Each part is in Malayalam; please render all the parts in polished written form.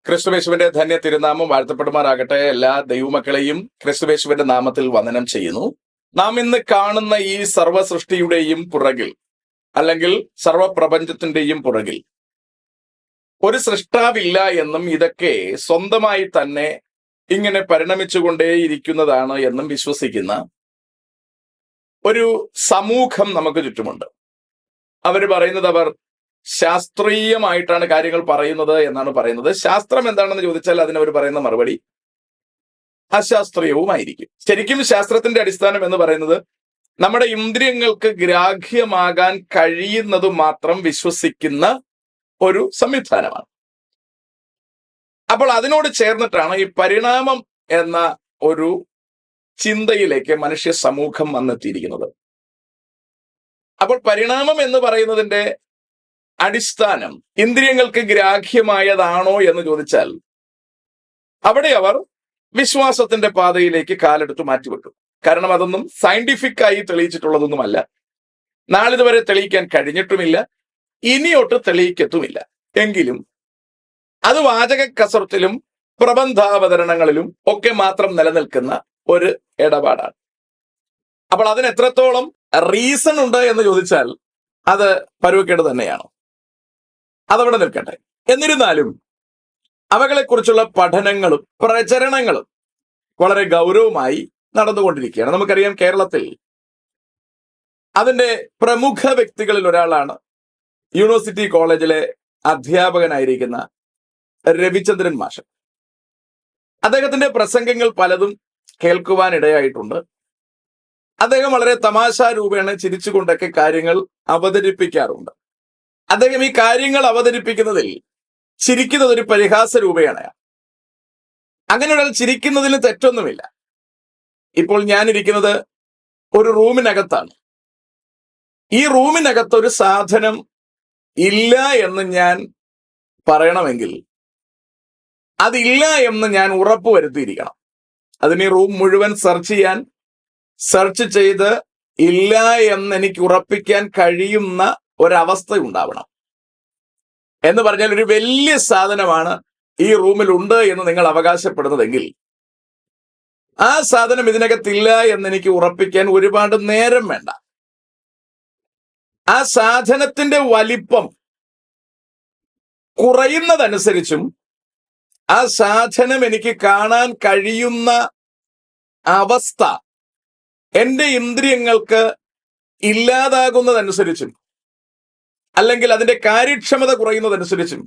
ക്രിസ്തുവേശുവിന്റെ ധന്യ തിരുനാമം വാഴ്ത്തപ്പെടുമാറാകട്ടെ. എല്ലാ ദൈവമക്കളെയും ക്രിസ്തുവേശുവിന്റെ നാമത്തിൽ വന്ദനം ചെയ്യുന്നു. നാം ഇന്ന് കാണുന്ന ഈ സർവ്വ സൃഷ്ടിയുടെയും പുറകിൽ, അല്ലെങ്കിൽ സർവപ്രപഞ്ചത്തിന്റെയും പുറകിൽ ഒരു സൃഷ്ടാവില്ല എന്നും ഇതൊക്കെ സ്വന്തമായി തന്നെ ഇങ്ങനെ പരിണമിച്ചുകൊണ്ടേയിരിക്കുന്നതാണ് എന്നും വിശ്വസിക്കുന്ന ഒരു സമൂഹം നമുക്ക് ചുറ്റുമുണ്ട്. അവർ പറയുന്നത് അവർ ശാസ്ത്രീയമായിട്ടാണ് കാര്യങ്ങൾ പറയുന്നത് എന്നാണ് പറയുന്നത്. ശാസ്ത്രം എന്താണെന്ന് ചോദിച്ചാൽ അതിനവർ പറയുന്ന മറുപടി അശാസ്ത്രീയവുമായിരിക്കും. ശരിക്കും ശാസ്ത്രത്തിന്റെ അടിസ്ഥാനം എന്ന് പറയുന്നത് നമ്മുടെ ഇന്ദ്രിയങ്ങൾക്ക് ഗ്രാഹ്യമാകാൻ കഴിയുന്നത് മാത്രം വിശ്വസിക്കുന്ന ഒരു സംവിധാനമാണ്. അപ്പോൾ അതിനോട് ചേർന്നിട്ടാണ് ഈ പരിണാമം എന്ന ഒരു ചിന്തയിലേക്ക് മനുഷ്യ സമൂഹം വന്നെത്തിയിരിക്കുന്നത്. അപ്പോൾ പരിണാമം എന്ന് പറയുന്നതിന്റെ അടിസ്ഥാനം ഇന്ദ്രിയങ്ങൾക്ക് ഗ്രാഹ്യമായതാണോ എന്ന് ചോദിച്ചാൽ അവിടെ അവർ വിശ്വാസത്തിന്റെ പാതയിലേക്ക് കാലെടുത്ത് മാറ്റിവെക്കും. കാരണം അതൊന്നും സയന്റിഫിക് ആയി തെളിയിച്ചിട്ടുള്ളതൊന്നുമല്ല, നാളിതുവരെ തെളിയിക്കാൻ കഴിഞ്ഞിട്ടുമില്ല, ഇനിയൊട്ട് തെളിയിക്കത്തുമില്ല. എങ്കിലും അത് വാചക കസർത്തിലും പ്രബന്ധാവതരണങ്ങളിലും ഒക്കെ മാത്രം നിലനിൽക്കുന്ന ഒരു ഇടപാടാണ്. അപ്പോൾ അതിന് എത്രത്തോളം റീസൺ ഉണ്ട് എന്ന് ചോദിച്ചാൽ അത് പരുവക്കേട് തന്നെയാണ്. അതവിടെ നിൽക്കട്ടെ. എന്നിരുന്നാലും അവകളെക്കുറിച്ചുള്ള പഠനങ്ങളും പ്രചരണങ്ങളും വളരെ ഗൗരവമായി നടന്നുകൊണ്ടിരിക്കുകയാണ്. നമുക്കറിയാം, കേരളത്തിൽ അതിന്റെ പ്രമുഖ വ്യക്തികളിൽ ഒരാളാണ് യൂണിവേഴ്സിറ്റി കോളേജിലെ അധ്യാപകനായിരിക്കുന്ന രവിചന്ദ്രൻ മാഷ്. അദ്ദേഹത്തിന്റെ പ്രസംഗങ്ങൾ പലതും കേൾക്കുവാൻ ഇടയായിട്ടുണ്ട്. അദ്ദേഹം വളരെ തമാശാരൂപേണ ചിരിച്ചുകൊണ്ടൊക്കെ കാര്യങ്ങൾ അവതരിപ്പിക്കാറുണ്ട്. അദ്ദേഹം ഈ കാര്യങ്ങൾ അവതരിപ്പിക്കുന്നതിൽ ചിരിക്കുന്നത് ഒരു പരിഹാസ രൂപയാണ്. അങ്ങനെ ഒരാൾ ചിരിക്കുന്നതിന് തെറ്റൊന്നുമില്ല. ഇപ്പോൾ ഞാനിരിക്കുന്നത് ഒരു റൂമിനകത്താണ്. ഈ റൂമിനകത്ത് ഒരു സാധനം ഇല്ല എന്ന് ഞാൻ പറയണമെങ്കിൽ അതില്ല എന്ന് ഞാൻ ഉറപ്പുവരുത്തിയിരിക്കണം. അതിന് ഈ റൂം മുഴുവൻ സെർച്ച് ചെയ്ത് ഇല്ല എന്ന് എനിക്ക് ഉറപ്പിക്കാൻ കഴിയുന്ന ഒരവസ്ഥ ഉണ്ടാവണം. എന്ന് പറഞ്ഞാൽ ഒരു വലിയ സാധനമാണ് ഈ റൂമിലുണ്ട് എന്ന് നിങ്ങൾ അവകാശപ്പെടുന്നതെങ്കിൽ ആ സാധനം ഇതിനകത്തില്ല എന്ന് എനിക്ക് ഉറപ്പിക്കാൻ ഒരുപാട് നേരം വേണ്ട. ആ സാധനത്തിന്റെ വലിപ്പം കുറയുന്നതനുസരിച്ചും ആ സാധനം എനിക്ക് കാണാൻ കഴിയുന്ന അവസ്ഥ എന്റെ ഇന്ദ്രിയങ്ങൾക്ക് ഇല്ലാതാകുന്നതനുസരിച്ചും അല്ലെങ്കിൽ അതിന്റെ കാര്യക്ഷമത കുറയുന്നതനുസരിച്ചും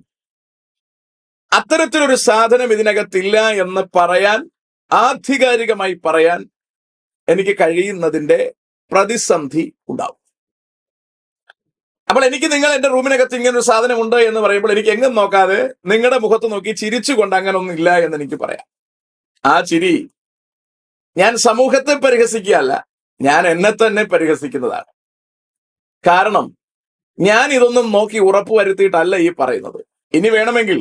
അത്തരത്തിലൊരു സാധനം ഇതിനകത്തില്ല എന്ന് പറയാൻ, ആധികാരികമായി പറയാൻ എനിക്ക് കഴിയുന്നതിന്റെ പ്രതിസന്ധി ഉണ്ടാവും. അപ്പോൾ എനിക്ക് നിങ്ങൾ എന്റെ റൂമിനകത്ത് ഇങ്ങനെ ഒരു സാധനം ഉണ്ട് എന്ന് പറയുമ്പോൾ എനിക്ക് എങ്ങും നോക്കാതെ നിങ്ങളുടെ മുഖത്ത് നോക്കി ചിരിച്ചുകൊണ്ട് അങ്ങനെ ഒന്നും ഇല്ല എന്ന് എനിക്ക് പറയാം. ആ ചിരി ഞാൻ സമൂഹത്തെ പരിഹസിക്കുകയല്ല, ഞാൻ എന്നെ തന്നെ പരിഹസിക്കുന്നതാണ്. കാരണം ഞാൻ ഇതൊന്നും നോക്കി ഉറപ്പുവരുത്തിയിട്ടല്ല ഈ പറയുന്നത്. ഇനി വേണമെങ്കിൽ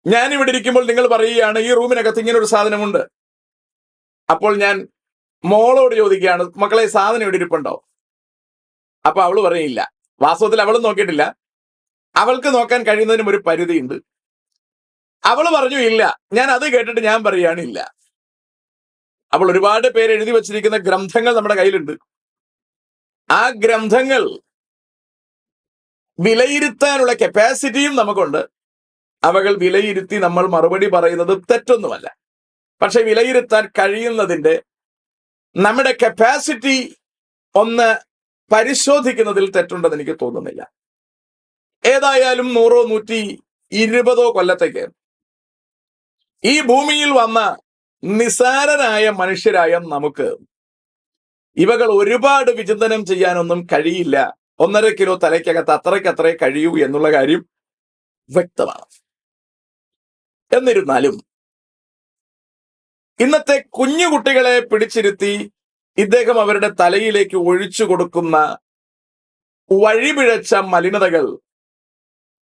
ഞാൻ ഇവിടെ ഇരിക്കുമ്പോൾ നിങ്ങൾ പറയുകയാണ് ഈ റൂമിനകത്ത് ഇങ്ങനെ ഒരു സാധനമുണ്ട്. അപ്പോൾ ഞാൻ മോളോട് ചോദിക്കുകയാണ്, മക്കളെ സാധനം ഇവിടെ ഇരിപ്പുണ്ടോ? അപ്പൊ അവള് പറയില്ല. വാസ്തവത്തിൽ അവളും നോക്കിയിട്ടില്ല. അവൾക്ക് നോക്കാൻ കഴിയുന്നതിനും ഒരു പരിധിയുണ്ട്. അവള് പറഞ്ഞു ഇല്ല. ഞാൻ അത് കേട്ടിട്ട് ഞാൻ പറയുകയാണ് ഇല്ല. അപ്പോൾ ഒരുപാട് പേര് എഴുതി വച്ചിരിക്കുന്ന ഗ്രന്ഥങ്ങൾ നമ്മുടെ കയ്യിലുണ്ട്. ആ ഗ്രന്ഥങ്ങൾ വിലയിരുത്താനുള്ള കപ്പാസിറ്റിയും നമുക്കുണ്ട്. അവകൾ വിലയിരുത്തി നമ്മൾ മറുപടി പറയുന്നത് തെറ്റൊന്നുമല്ല. പക്ഷെ വിലയിരുത്താൻ കഴിയുന്നതിന്റെ നമ്മുടെ കപ്പാസിറ്റി ഒന്ന് പരിശോധിക്കുന്നതിൽ തെറ്റുണ്ടെന്ന് എനിക്ക് തോന്നുന്നില്ല. ഏതായാലും 100 120 കൊല്ലത്തേക്ക് ഈ ഭൂമിയിൽ വന്ന നിസാരരായ മനുഷ്യരായ നമുക്ക് ഇവകൾ ഒരുപാട് വിചിന്തനം ചെയ്യാനൊന്നും കഴിയില്ല. 1.5 കിലോ തലയ്ക്കകത്ത് അത്രയ്ക്കത്രേ കഴിയൂ എന്നുള്ള കാര്യം വ്യക്തമാണ്. എന്നിരുന്നാലും ഇന്നത്തെ കുഞ്ഞുകുട്ടികളെ പിടിച്ചിരുത്തി ഇദ്ദേഹം അവരുടെ തലയിലേക്ക് ഒഴിച്ചു കൊടുക്കുന്ന വഴിപിഴച്ച മലിനതകൾ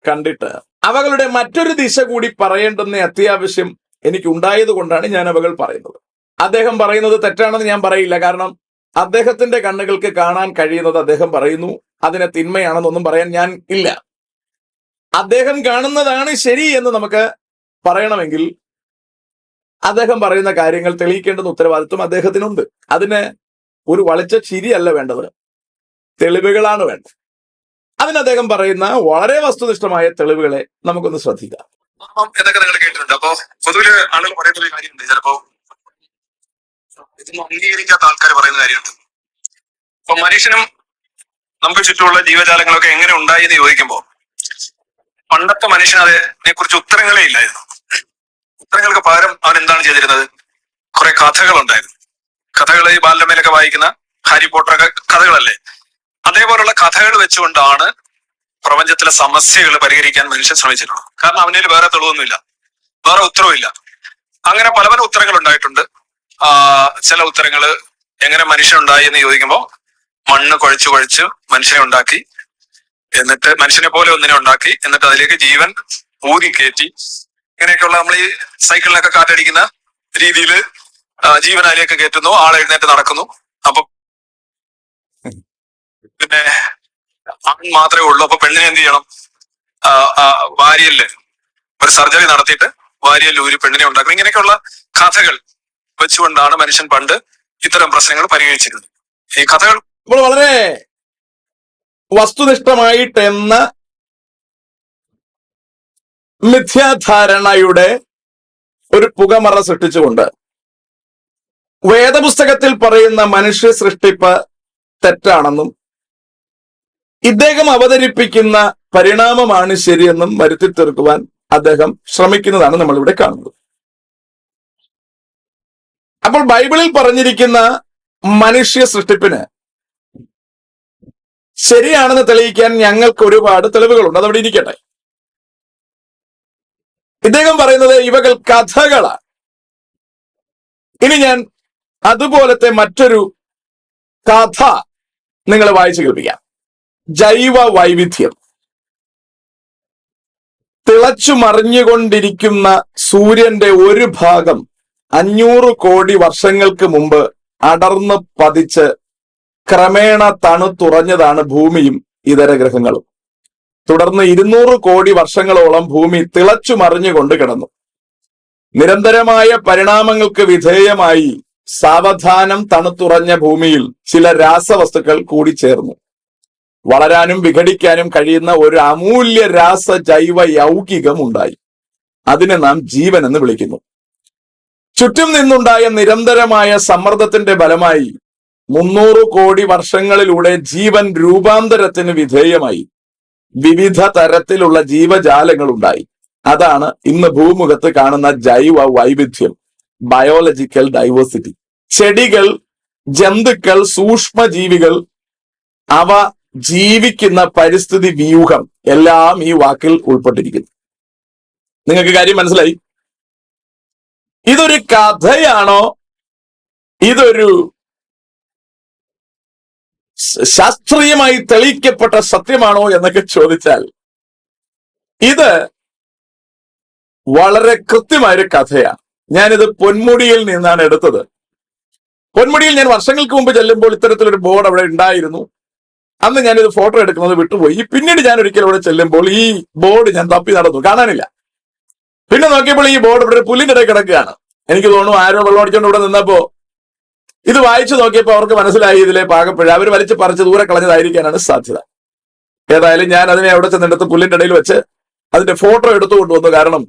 കണ്ടിട്ട് അവകളുടെ മറ്റൊരു ദിശ കൂടി പറയേണ്ടുന്ന അത്യാവശ്യം എനിക്ക് ഉണ്ടായത് കൊണ്ടാണ് ഞാൻ അവകൾ പറയുന്നത്. അദ്ദേഹം പറയുന്നത് തെറ്റാണെന്ന് ഞാൻ പറയില്ല. കാരണം അദ്ദേഹത്തിന്റെ കണ്ണുകൾക്ക് കാണാൻ കഴിയുന്നത് അദ്ദേഹം പറയുന്നു. അതിനെ തിന്മയാണെന്നൊന്നും പറയാൻ ഞാൻ ഇല്ല. അദ്ദേഹം കാണുന്നതാണ് ശരി എന്ന് നമുക്ക് പറയണമെങ്കിൽ അദ്ദേഹം പറയുന്ന കാര്യങ്ങൾ തെളിയിക്കേണ്ടുന്ന ഉത്തരവാദിത്വം അദ്ദേഹത്തിനുണ്ട്. അതിന് ഒരു വളിച്ച ചിരിയല്ല വേണ്ടത്, തെളിവുകളാണ് വേണ്ടത്. അതിന് അദ്ദേഹം പറയുന്ന വളരെ വസ്തുനിഷ്ഠമായ തെളിവുകളെ നമുക്കൊന്ന് ശ്രദ്ധിക്കാം. എന്നൊക്കെ നിങ്ങൾ കേട്ടിട്ടുണ്ട്. അപ്പോ പൊതുവില് ആളുകൾ പറയുന്ന ഒരു കാര്യമുണ്ട്, ചിലപ്പോ ഇതൊന്നും അംഗീകരിക്കാത്ത ആൾക്കാർ പറയുന്ന കാര്യമുണ്ട്. അപ്പൊ മനുഷ്യനും നമുക്ക് ചുറ്റുമുള്ള ജീവജാലങ്ങളൊക്കെ എങ്ങനെ ഉണ്ടായി എന്ന് ചോദിക്കുമ്പോ പണ്ടത്തെ മനുഷ്യന് അതിനെ കുറിച്ച് ഉത്തരങ്ങളേ ഇല്ലായിരുന്നു. ഉത്തരങ്ങൾക്ക് പകരം അവൻ എന്താണ് ചെയ്തിരുന്നത്? കുറെ കഥകളുണ്ടായിരുന്നു. കഥകൾ ഈ ബാലരമയിലൊക്കെ വായിക്കുന്ന ഹാരി പോട്ടറൊക്കെ കഥകളല്ലേ? അതേപോലുള്ള കഥകൾ വെച്ചുകൊണ്ടാണ് പ്രപഞ്ചത്തിലെ സമസ്യകൾ പരിഹരിക്കാൻ മനുഷ്യൻ ശ്രമിച്ചിട്ടുള്ളത്. കാരണം അവനിൽ വേറെ തെളിവൊന്നുമില്ല, വേറെ ഉത്തരവില്ല. അങ്ങനെ പല പല ഉത്തരങ്ങൾ ഉണ്ടായിട്ടുണ്ട്. ചില ഉത്തരങ്ങൾ എങ്ങനെ മനുഷ്യനുണ്ടായി എന്ന് ചോദിക്കുമ്പോൾ മണ്ണ് കുഴച്ച് മനുഷ്യനെ ഉണ്ടാക്കി, എന്നിട്ട് മനുഷ്യനെ പോലെ ഒന്നിനെ ഉണ്ടാക്കി, എന്നിട്ട് അതിലേക്ക് ജീവൻ ഊതി കയറ്റി, ഇങ്ങനെയൊക്കെയുള്ള നമ്മൾ ഈ സൈക്കിളിനൊക്കെ കാറ്റടിക്കുന്ന രീതിയിൽ ജീവൻ അതിലേക്ക് കയറ്റുന്നു, ആൾ എഴുന്നേറ്റ് നടക്കുന്നു. അപ്പൊ പിന്നെ ആൺ മാത്രമേ ഉള്ളൂ. അപ്പൊ പെണ്ണിനെ എന്ത് ചെയ്യണം? വാരിയല് ഒരു സർജറി നടത്തിയിട്ട് വാരിയല് ഊരി പെണ്ണിനെ ഉണ്ടാക്കണം. ഇങ്ങനെയൊക്കെയുള്ള കഥകൾ വെച്ചുകൊണ്ടാണ് മനുഷ്യൻ പണ്ട് ഇത്തരം പ്രശ്നങ്ങൾ പരിഹരിച്ചിരുന്നത്. ഈ കഥകൾ ഇപ്പോൾ വളരെ വസ്തുനിഷ്ഠമായിട്ടെന്ന മിഥ്യാധാരണയുടെ ഒരു പുകമറ സൃഷ്ടിച്ചുകൊണ്ട് വേദപുസ്തകത്തിൽ പറയുന്ന മനുഷ്യ സൃഷ്ടിപ്പ് തെറ്റാണെന്നും ഇദ്ദേഹം അവതരിപ്പിക്കുന്ന പരിണാമമാണ് ശരിയെന്നും വരുത്തി തീർക്കുവാൻ അദ്ദേഹം ശ്രമിക്കുന്നതാണ് നമ്മളിവിടെ കാണുന്നത്. അപ്പോൾ ബൈബിളിൽ പറഞ്ഞിരിക്കുന്ന മനുഷ്യ സൃഷ്ടിപ്പിന് ശരിയാണെന്ന് തെളിയിക്കാൻ ഞങ്ങൾക്ക് ഒരുപാട് തെളിവുകളുണ്ട്. അതവിടെ ഇരിക്കട്ടെ. ഇദ്ദേഹം പറയുന്നത് ഇവകൾ കഥകളാണ്. ഇനി ഞാൻ അതുപോലത്തെ മറ്റൊരു കഥ നിങ്ങളെ വായിച്ചു കേൾപ്പിക്കാം. ജൈവ വൈവിധ്യം. തിളച്ചു മറിഞ്ഞുകൊണ്ടിരിക്കുന്ന സൂര്യന്റെ ഒരു ഭാഗം 500 കോടി വർഷങ്ങൾക്ക് മുമ്പ് അടർന്ന് പതിച്ച് ക്രമേണ തണുത്തുറഞ്ഞതാണ് ഭൂമിയും ഇതര ഗ്രഹങ്ങളും. തുടർന്ന് 200 കോടി വർഷങ്ങളോളം ഭൂമി തിളച്ചു മറിഞ്ഞുകൊണ്ട് കിടന്നു. നിരന്തരമായ പരിണാമങ്ങൾക്ക് വിധേയമായി സാവധാനം തണുത്തുറഞ്ഞ ഭൂമിയിൽ ചില രാസവസ്തുക്കൾ കൂടിച്ചേർന്നു വളരാനും വിഘടിക്കാനും കഴിയുന്ന ഒരു അമൂല്യ രാസ ജൈവ യൗകികം ഉണ്ടായി. അതിനെ നാം ജീവൻ എന്ന് വിളിക്കുന്നു. ചുറ്റും നിന്നുണ്ടായ നിരന്തരമായ സമ്മർദ്ദത്തിന്റെ ഫലമായി 300 കോടി വർഷങ്ങളിലൂടെ ജീവൻ രൂപാന്തരത്തിന് വിധേയമായി വിവിധ തരത്തിലുള്ള ജീവജാലങ്ങൾ ഉണ്ടായി. അതാണ് ഇന്ന് ഭൂമുഖത്ത് കാണുന്ന ജൈവ വൈവിധ്യം, ബയോളജിക്കൽ ഡൈവേഴ്സിറ്റി. ചെടികൾ, ജന്തുക്കൾ, സൂക്ഷ്മജീവികൾ, അവ ജീവിക്കുന്ന പരിസ്ഥിതി വ്യൂഹം എല്ലാം ഈ വാക്കിൽ ഉൾപ്പെട്ടിരിക്കുന്നു. നിങ്ങൾക്ക് കാര്യം മനസ്സിലായി? ഇതൊരു കഥയാണോ, ഇതൊരു ശാസ്ത്രീയമായി തെളിയിക്കപ്പെട്ട സത്യമാണോ എന്നൊക്കെ ചോദിച്ചാൽ ഇത് വളരെ കൃത്യമായൊരു കഥയാണ്. ഞാനിത് പൊന്മുടിയിൽ നിന്നാണ് എടുത്തത്. പൊന്മുടിയിൽ ഞാൻ വർഷങ്ങൾക്ക് മുമ്പ് ചെല്ലുമ്പോൾ ഇത്തരത്തിലൊരു ബോർഡ് അവിടെ ഉണ്ടായിരുന്നു. അന്ന് ഞാനിത് ഫോട്ടോ എടുക്കുന്നത് വിട്ടുപോയി. പിന്നീട് ഞാൻ ഒരിക്കലും അവിടെ ചെല്ലുമ്പോൾ ഈ ബോർഡ് ഞാൻ തപ്പി നടന്നു, കാണാനില്ല. പിന്നെ നോക്കിയപ്പോൾ ഈ ബോർഡ് ഇവിടെ പുല്ലിന്റെ ഇടയിൽ കിടക്കുകയാണ്. എനിക്ക് തോന്നുന്നു ആരോ വെള്ളം അടിച്ചുകൊണ്ട് ഇവിടെ നിന്നപ്പോ ഇത് വായിച്ചു നോക്കിയപ്പോൾ അവർക്ക് മനസ്സിലായി ഇതിലെ പാകപ്പിഴ. അവർ വലിച്ചു പറിച്ച് ദൂരെ കളഞ്ഞതായിരിക്കാനാണ് സാധ്യത. ഏതായാലും ഞാൻ അതിനെ അവിടെ ചെന്നെടുത്ത് പുല്ലിന്റെ ഇടയിൽ വെച്ച് അതിന്റെ ഫോട്ടോ എടുത്തു കൊണ്ടുവന്നു. കാരണം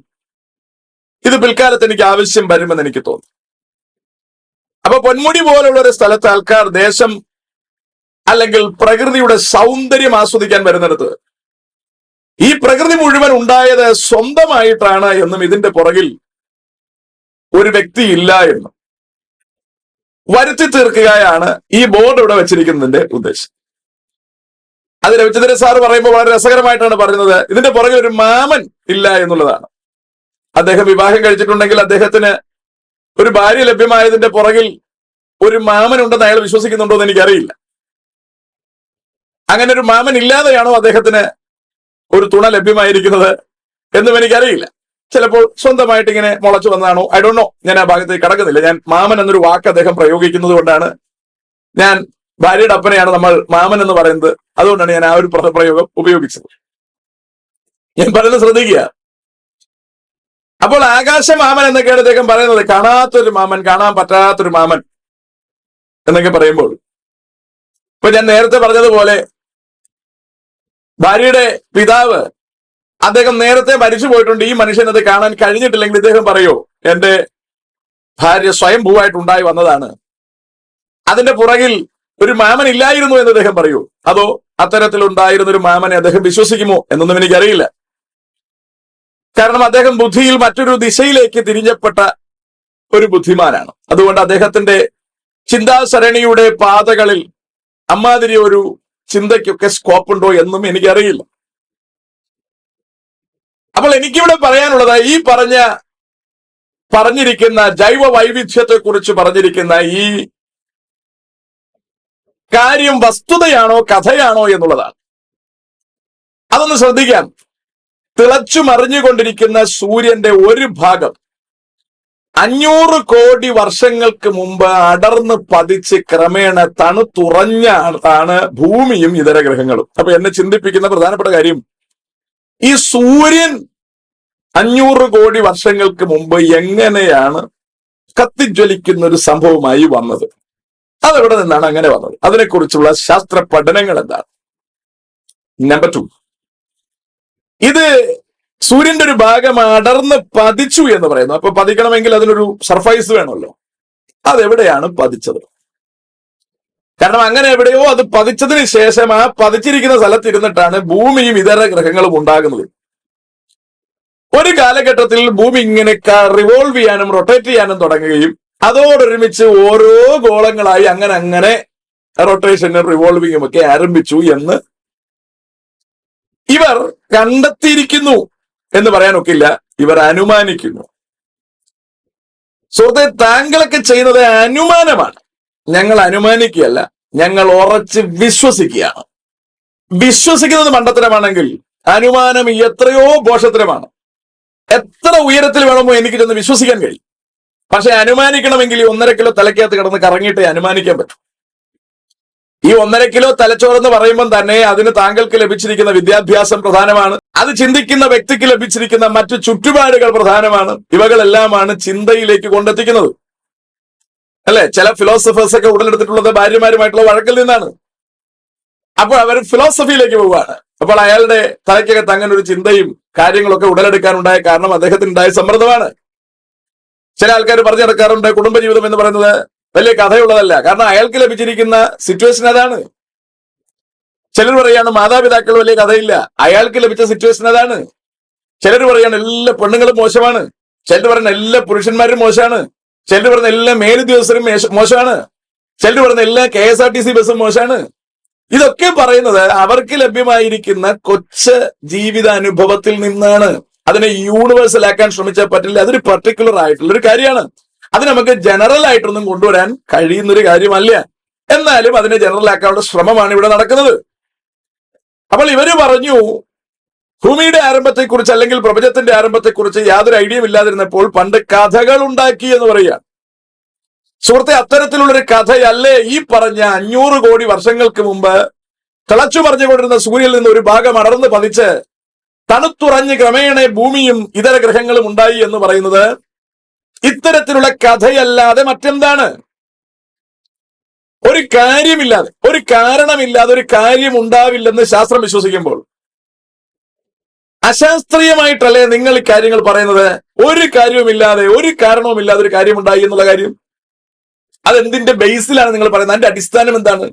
ഇത് പിൽക്കാലത്ത് എനിക്ക് ആവശ്യം വരുമെന്ന് എനിക്ക് തോന്നി. അപ്പൊ പൊന്മുടി പോലുള്ള ഒരു സ്ഥലത്ത് ആൾക്കാർ ദേശം അല്ലെങ്കിൽ പ്രകൃതിയുടെ സൗന്ദര്യം ആസ്വദിക്കാൻ വരുന്നിടത്ത് ഈ പ്രകൃതി മുഴുവൻ ഉണ്ടായത് സ്വന്തമായിട്ടാണ് എന്നും ഇതിന്റെ പുറകിൽ ഒരു വ്യക്തി ഇല്ല എന്നും വരുത്തി തീർക്കുകയാണ് ഈ ബോർഡ് ഇവിടെ വെച്ചിരിക്കുന്നതിന്റെ ഉദ്ദേശം. അത് രവിചന്ദ്രൻ സാർ പറയുമ്പോൾ വളരെ രസകരമായിട്ടാണ് പറയുന്നത്, ഇതിന്റെ പുറകിൽ ഒരു മാമൻ ഇല്ല എന്നുള്ളതാണ്. അദ്ദേഹം വിവാഹം കഴിച്ചിട്ടുണ്ടെങ്കിൽ അദ്ദേഹത്തിന് ഒരു ഭാര്യ ലഭ്യമായതിന്റെ പുറകിൽ ഒരു മാമൻ ഉണ്ടെന്ന് അയാൾ വിശ്വസിക്കുന്നുണ്ടോ എന്ന് എനിക്കറിയില്ല. അങ്ങനെ ഒരു മാമൻ ഇല്ലാതെയാണോ അദ്ദേഹത്തിന് ഒരു തുണ ലഭ്യമായിരിക്കുന്നത് എന്നും എനിക്കറിയില്ല. ചിലപ്പോൾ സ്വന്തമായിട്ട് ഇങ്ങനെ മുളച്ചു വന്നതാണോ, ഐ ഡോണ്ട് നോ. ഞാൻ ആ ഭാഗത്തേക്ക് കടക്കുന്നില്ല. ഞാൻ മാമൻ എന്നൊരു വാക്ക് അദ്ദേഹം പ്രയോഗിക്കുന്നത് കൊണ്ടാണ്, ഞാൻ ഭാര്യയുടെ അപ്പനെയാണ് നമ്മൾ മാമൻ എന്ന് പറയുന്നത്, അതുകൊണ്ടാണ് ഞാൻ ആ ഒരു പ്രയോഗം ഉപയോഗിച്ചത്. ഞാൻ പറയുന്നത് ശ്രദ്ധിക്കുക. അപ്പോൾ ആകാശമാമൻ എന്നൊക്കെയാണ് അദ്ദേഹം പറയുന്നത്. കാണാത്തൊരു മാമൻ, കാണാൻ പറ്റാത്തൊരു മാമൻ എന്നൊക്കെ പറയുമ്പോൾ, ഇപ്പൊ ഞാൻ നേരത്തെ പറഞ്ഞതുപോലെ ഭാര്യയുടെ പിതാവ് അദ്ദേഹം നേരത്തെ മരിച്ചു പോയിട്ടുണ്ട്. ഈ മനുഷ്യനത് കാണാൻ കഴിഞ്ഞിട്ടില്ലെങ്കിൽ ഇദ്ദേഹം പറയോ, എന്റെ ഭാര്യ സ്വയംഭൂവായിട്ടുണ്ടായി വന്നതാണ്, അതിന്റെ പുറകിൽ ഒരു മാമൻ ഇല്ലായിരുന്നു എന്ന് അദ്ദേഹം പറയൂ? അതോ അത്തരത്തിലുണ്ടായിരുന്ന ഒരു മാമനെ അദ്ദേഹം വിശ്വസിക്കുമോ എന്നൊന്നും എനിക്കറിയില്ല. കാരണം അദ്ദേഹം ബുദ്ധിയിൽ മറ്റൊരു ദിശയിലേക്ക് തിരിഞ്ഞപ്പെട്ട ഒരു ബുദ്ധിമാനാണ്. അതുകൊണ്ട് അദ്ദേഹത്തിന്റെ ചിന്താസരണിയുടെ പാതകളിൽ അമ്മാതിരി ഒരു ചിന്തയ്ക്കൊക്കെ സ്കോപ്പ് ഉണ്ടോ എന്നും എനിക്കറിയില്ല. അപ്പോൾ എനിക്കിവിടെ പറയാനുള്ളത്, ഈ പറഞ്ഞിരിക്കുന്ന ജൈവ വൈവിധ്യത്തെ കുറിച്ച് പറഞ്ഞിരിക്കുന്ന ഈ കാര്യം വസ്തുതയാണോ കഥയാണോ എന്നുള്ളതാണ്. അതൊന്ന് ശ്രദ്ധിക്കാം. തിളച്ചു മറിഞ്ഞുകൊണ്ടിരിക്കുന്ന സൂര്യന്റെ ഒരു ഭാഗം 500 കോടി വർഷങ്ങൾക്ക് മുമ്പ് അടർന്ന് പതിച്ച് ക്രമേണ തണുത്തുറഞ്ഞാണ് ഭൂമിയും ഇതര ഗ്രഹങ്ങളും. അപ്പൊ എന്നെ ചിന്തിപ്പിക്കുന്ന പ്രധാനപ്പെട്ട കാര്യം, ഈ സൂര്യൻ 500 കോടി വർഷങ്ങൾക്ക് മുമ്പ് എങ്ങനെയാണ് കത്തിജ്വലിക്കുന്ന ഒരു സംഭവമായി വന്നത്? അതെവിടെ നിന്നാണ് അങ്ങനെ വന്നത്? അതിനെക്കുറിച്ചുള്ള ശാസ്ത്ര പഠനങ്ങൾ എന്താണ്? നമ്പർ 2, ഇത് സൂര്യന്റെ ഒരു ഭാഗം അടർന്ന് പതിച്ചു എന്ന് പറയുന്നു. അപ്പൊ പതിക്കണമെങ്കിൽ അതിനൊരു സർഫൈസ് വേണമല്ലോ. അതെവിടെയാണ് പതിച്ചത്? കാരണം അങ്ങനെ എവിടെയോ അത് പതിച്ചതിന് ശേഷം ആ പതിച്ചിരിക്കുന്ന സ്ഥലത്തിരുന്നിട്ടാണ് ഭൂമിയും ഇതര ഗ്രഹങ്ങളും ഉണ്ടാകുന്നത്. ഒരു കാലഘട്ടത്തിൽ ഭൂമി ഇങ്ങനെ റിവോൾവ് ചെയ്യാനും റൊട്ടേറ്റ് ചെയ്യാനും തുടങ്ങുകയും അതോടൊരുമിച്ച് ഓരോ ഗോളങ്ങളായി അങ്ങനെ റൊട്ടേഷനും റിവോൾവിങ്ങും ഒക്കെ ആരംഭിച്ചു എന്ന് ഇവർ കണ്ടെത്തിയിരിക്കുന്നു എന്ന് പറയാനൊക്കില്ല, ഇവർ അനുമാനിക്കുന്നു. സുഹൃത്തെ, താങ്കളൊക്കെ ചെയ്യുന്നത് അനുമാനമാണ്. ഞങ്ങൾ അനുമാനിക്കുകയല്ല, ഞങ്ങൾ ഉറച്ച് വിശ്വസിക്കുകയാണ്. വിശ്വസിക്കുന്നത് മണ്ടത്തരമാണെങ്കിൽ അനുമാനം എത്രയോ പോഷത്തരമാണ്. എത്ര ഉയരത്തിൽ വേണമോ എനിക്ക് ചെന്ന് വിശ്വസിക്കാൻ കഴിയും. പക്ഷെ അനുമാനിക്കണമെങ്കിൽ ഈ 1.5 കിലോ തലയ്ക്കകത്ത് കിടന്ന് കറങ്ങിയിട്ടേ അനുമാനിക്കാൻ പറ്റും. ഈ 1.5 കിലോ തലച്ചോറെന്ന് പറയുമ്പോൾ തന്നെ അതിന് താങ്കൾക്ക് ലഭിച്ചിരിക്കുന്ന വിദ്യാഭ്യാസം പ്രധാനമാണ്. അത് ചിന്തിക്കുന്ന വ്യക്തിക്ക് ലഭിച്ചിരിക്കുന്ന മറ്റു ചുറ്റുപാടുകൾ പ്രധാനമാണ്. ഇവകളെല്ലാമാണ് ചിന്തയിലേക്ക് കൊണ്ടെത്തിക്കുന്നത്. അല്ലെ? ചില ഫിലോസഫേഴ്സ് ഒക്കെ ഉടലെടുത്തിട്ടുള്ളത് ഭാര്യമാരുമായിട്ടുള്ള വഴക്കിൽ നിന്നാണ്. അപ്പോൾ അവർ ഫിലോസഫിയിലേക്ക് പോവുകയാണ്. അപ്പോൾ അയാളുടെ തലയ്ക്കകത്ത് അങ്ങനെ ഒരു ചിന്തയും കാര്യങ്ങളൊക്കെ ഉടലെടുക്കാനുണ്ടായ കാരണം അദ്ദേഹത്തിനുണ്ടായ സമ്മർദ്ദമാണ്. ചില ആൾക്കാർ പറഞ്ഞു നടക്കാറുണ്ട്, കുടുംബജീവിതം എന്ന് പറയുന്നത് വലിയ കഥയുള്ളതല്ല. കാരണം അയാൾക്ക് ലഭിച്ചിരിക്കുന്ന സിറ്റുവേഷൻ അതാണ്. ചിലർ പറയാണ് മാതാപിതാക്കൾ വലിയ കഥയില്ല, അയാൾക്ക് ലഭിച്ച സിറ്റുവേഷൻ അതാണ്. ചിലർ പറയാണ് എല്ലാ പെണ്ണുങ്ങളും മോശമാണ്, ചിലർ പറയുന്ന എല്ലാ പുരുഷന്മാരും മോശമാണ്, ചിലർ പറയുന്ന എല്ലാ മേലുദ്യോഗസ്ഥരും മോശമാണ്, ചിലർ പറയുന്ന എല്ലാ KSRTC ബസ്സും മോശമാണ്. ഇതൊക്കെ പറയുന്നത് അവർക്ക് ലഭ്യമായിരിക്കുന്ന കൊച്ചു ജീവിതാനുഭവത്തിൽ നിന്നാണ്. അതിനെ യൂണിവേഴ്സൽ ആക്കാൻ ശ്രമിച്ചാൽ പറ്റില്ല. അതൊരു പർട്ടിക്കുലർ ആയിട്ടുള്ള ഒരു കാര്യമാണ്. അത് നമുക്ക് ജനറൽ ആയിട്ടൊന്നും കൊണ്ടുവരാൻ കഴിയുന്നൊരു കാര്യമല്ല. എന്നാലും അതിനെ ജനറൽ ആക്കാനുള്ള ശ്രമമാണ് ഇവിടെ നടക്കുന്നത്. അപ്പോൾ ഇവര് പറഞ്ഞു, ഭൂമിയുടെ ആരംഭത്തെക്കുറിച്ച് അല്ലെങ്കിൽ പ്രപഞ്ചത്തിന്റെ ആരംഭത്തെക്കുറിച്ച് യാതൊരു ഐഡിയയും ഇല്ലാതിരുന്നപ്പോൾ പണ്ട് കഥകൾ ഉണ്ടാക്കി എന്ന് പറയുക. സുഹൃത്തെ, അത്തരത്തിലുള്ളൊരു കഥയല്ലേ ഈ പറഞ്ഞ 500 കോടി വർഷങ്ങൾക്ക് മുമ്പ് തിളച്ചു മറിഞ്ഞുകൊണ്ടിരുന്ന സൂര്യനിൽ നിന്ന് ഒരു ഭാഗം അടർന്ന് പതിച്ച് തണുത്തുറഞ്ഞ് ക്രമേണ ഭൂമിയും ഇതര ഗ്രഹങ്ങളും ഉണ്ടായി എന്ന് പറയുന്നത് ഇത്തരത്തിലുള്ള കഥയല്ലാതെ മറ്റെന്താണ്? ഒരു കാര്യമില്ലാതെ, ഒരു കാരണമില്ലാതെ ഒരു കാര്യം ഉണ്ടാവില്ലെന്ന് ശാസ്ത്രം വിശ്വസിക്കുമ്പോൾ അശാസ്ത്രീയമായിട്ടല്ലേ നിങ്ങൾ ഈ കാര്യങ്ങൾ പറയുന്നത്? ഒരു കാര്യവുമില്ലാതെ, ഒരു കാരണവുമില്ലാതെ ഒരു കാര്യം ഉണ്ടായി എന്നുള്ള കാര്യം അതെന്തിന്റെ ബേസിലാണ് നിങ്ങൾ പറയുന്നത്? അതിന്റെ അടിസ്ഥാനം എന്താണ്?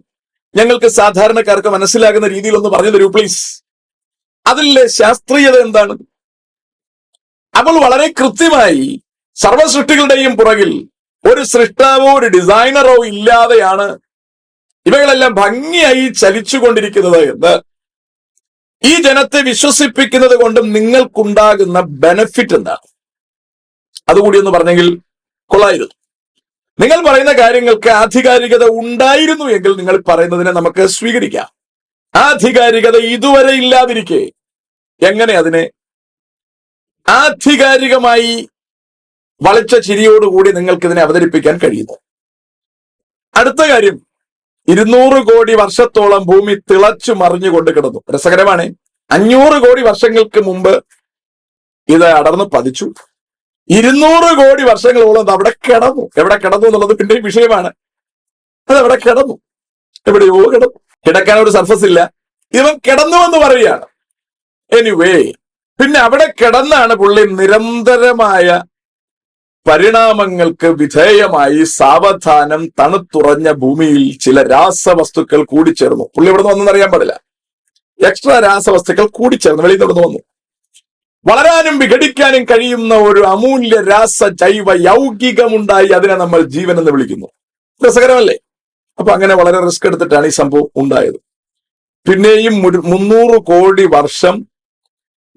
ഞങ്ങൾക്ക് സാധാരണക്കാർക്ക് മനസ്സിലാകുന്ന രീതിയിൽ ഒന്ന് പറഞ്ഞു തരൂ പ്ലീസ്. അതിലെ ശാസ്ത്രീയത എന്താണ്? അപ്പോൾ വളരെ കൃത്യമായി സർവസൃഷ്ടികളുടെയും പുറകിൽ ഒരു സൃഷ്ടാവോ ഒരു ഡിസൈനറോ ഇല്ലാതെയാണ് ഇവകളെല്ലാം ഭംഗിയായി ചലിച്ചുകൊണ്ടിരിക്കുന്നത് എന്ന് ഈ ജനത്തെ വിശ്വസിപ്പിക്കുന്നത് കൊണ്ടും നിങ്ങൾക്കുണ്ടാകുന്ന ബെനഫിറ്റ് എന്താണ്? അതുകൂടി ഒന്ന് പറഞ്ഞെങ്കിൽ കൊള്ളായിരുന്നു. നിങ്ങൾ പറയുന്ന കാര്യങ്ങൾക്ക് ആധികാരികത ഉണ്ടായിരുന്നു എങ്കിൽ നിങ്ങൾ പറയുന്നതിനെ നമുക്ക് സ്വീകരിക്കാം. ആധികാരികത ഇതുവരെ ഇല്ലാതിരിക്കെ എങ്ങനെ അതിനെ ആധികാരികമായി വളിച്ച ചിരിയോടുകൂടി നിങ്ങൾക്ക് ഇതിനെ അവതരിപ്പിക്കാൻ കഴിയുന്നു? അടുത്ത കാര്യം, 200 കോടി വർഷത്തോളം ഭൂമി തിളച്ചു മറിഞ്ഞുകൊണ്ട് കിടന്നു. രസകരമാണ്. 500 കോടി വർഷങ്ങൾക്ക് മുമ്പ് ഇത് അടർന്ന് പതിച്ചു. 200 കോടി വർഷങ്ങളോളം അത് അവിടെ കിടന്നു. എവിടെ കിടന്നു എന്നുള്ളത് പിന്നെയും വിഷയമാണ്. അത് അവിടെ കിടന്നു, എവിടെയോ കിടന്നു. കിടക്കാൻ ഒരു സർഫസ് ഇല്ല, ഇവൻ കിടന്നു എന്ന് പറയുകയാണ്. എനിവേ, പിന്നെ അവിടെ കിടന്നാണ് പുള്ളി നിരന്തരമായ പരിണാമങ്ങൾക്ക് വിധേയമായി സാവധാനം തണുത്തുറഞ്ഞ ഭൂമിയിൽ ചില രാസവസ്തുക്കൾ കൂടിച്ചേർന്നു. പുള്ളി ഇവിടെ നിന്ന് വന്നെന്ന് അറിയാൻ പാടില്ല. എക്സ്ട്രാ രാസവസ്തുക്കൾ കൂടിച്ചേർന്ന് വെളിയിൽ നിന്ന് വന്നു. വളരാനും വിഘടിക്കാനും കഴിയുന്ന ഒരു അമൂല്യ രാസ ജൈവ യൗകികമുണ്ടായി. അതിനെ നമ്മൾ ജീവൻ എന്ന് വിളിക്കുന്നു. രസകരമല്ലേ? അപ്പൊ അങ്ങനെ വളരെ റിസ്ക് എടുത്തിട്ടാണ് ഈ സംഭവം ഉണ്ടായത്. പിന്നെയും 300 കോടി വർഷം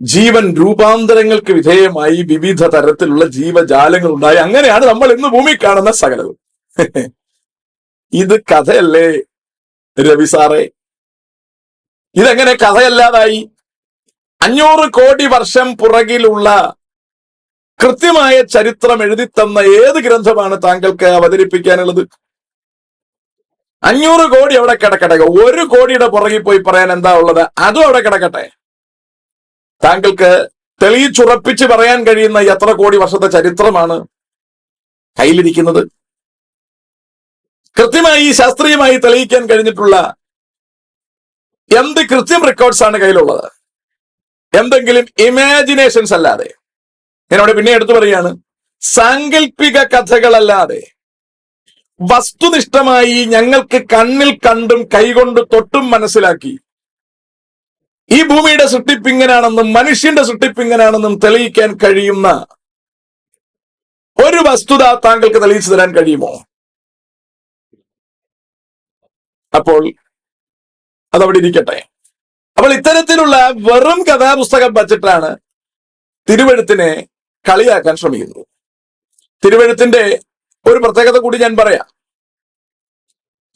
ജീവൻ രൂപാന്തരങ്ങൾക്ക് വിധേയമായി വിവിധ തരത്തിലുള്ള ജീവജാലങ്ങൾ ഉണ്ടായി. അങ്ങനെയാണ് നമ്മൾ ഇന്ന് ഭൂമി കാണുന്ന സകലവും. ഇത് കഥയല്ലേ രവി സാറേ? ഇതെങ്ങനെ കഥയല്ലാതായി? 500 കോടി വർഷം പുറകിലുള്ള കൃത്യമായ ചരിത്രം എഴുതിത്തന്ന ഏത് ഗ്രന്ഥമാണ് താങ്കൾക്ക് അവതരിപ്പിക്കാനുള്ളത്? 500 കോടി അവിടെ കിടക്കട്ടെ. 1 കോടിയുടെ പുറകിൽ പോയി പറയാൻ എന്താ ഉള്ളത്? അതും അവിടെ കിടക്കട്ടെ. താങ്കൾക്ക് തെളിയിച്ചുറപ്പിച്ച് പറയാൻ കഴിയുന്ന എത്ര കോടി വർഷത്തെ ചരിത്രമാണ് കയ്യിലിരിക്കുന്നത്? കൃത്യമായി ശാസ്ത്രീയമായി തെളിയിക്കാൻ കഴിഞ്ഞിട്ടുള്ള എന്ത് കൃത്യം റെക്കോർഡ്സ് ആണ് കയ്യിലുള്ളത്? എന്തെങ്കിലും ഇമാജിനേഷൻസ് അല്ലാതെ, ഞാനവിടെ പിന്നെ എടുത്തു പറയാണ്, സാങ്കല്പിക കഥകളല്ലാതെ വസ്തുനിഷ്ഠമായി ഞങ്ങൾക്ക് കണ്ണിൽ കണ്ടും കൈകൊണ്ട് തൊട്ടും മനസ്സിലാക്കി ഈ ഭൂമിയുടെ സൃഷ്ടിപ്പ് ഇങ്ങനാണെന്നും മനുഷ്യന്റെ സൃഷ്ടിപ്പ് ഇങ്ങനാണെന്നും തെളിയിക്കാൻ കഴിയുന്ന ഒരു വസ്തുത താങ്കൾക്ക് തെളിയിച്ചു തരാൻ കഴിയുമോ? അപ്പോൾ അതവിടെ ഇരിക്കട്ടെ. അപ്പോൾ ഇത്തരത്തിലുള്ള വെറും കഥാപുസ്തകം വച്ചിട്ടാണ് തിരുവെഴുത്തിനെ കളിയാക്കാൻ ശ്രമിക്കുന്നത്. തിരുവെഴുത്തിന്റെ ഒരു പ്രത്യേകത കൂടി ഞാൻ പറയാം.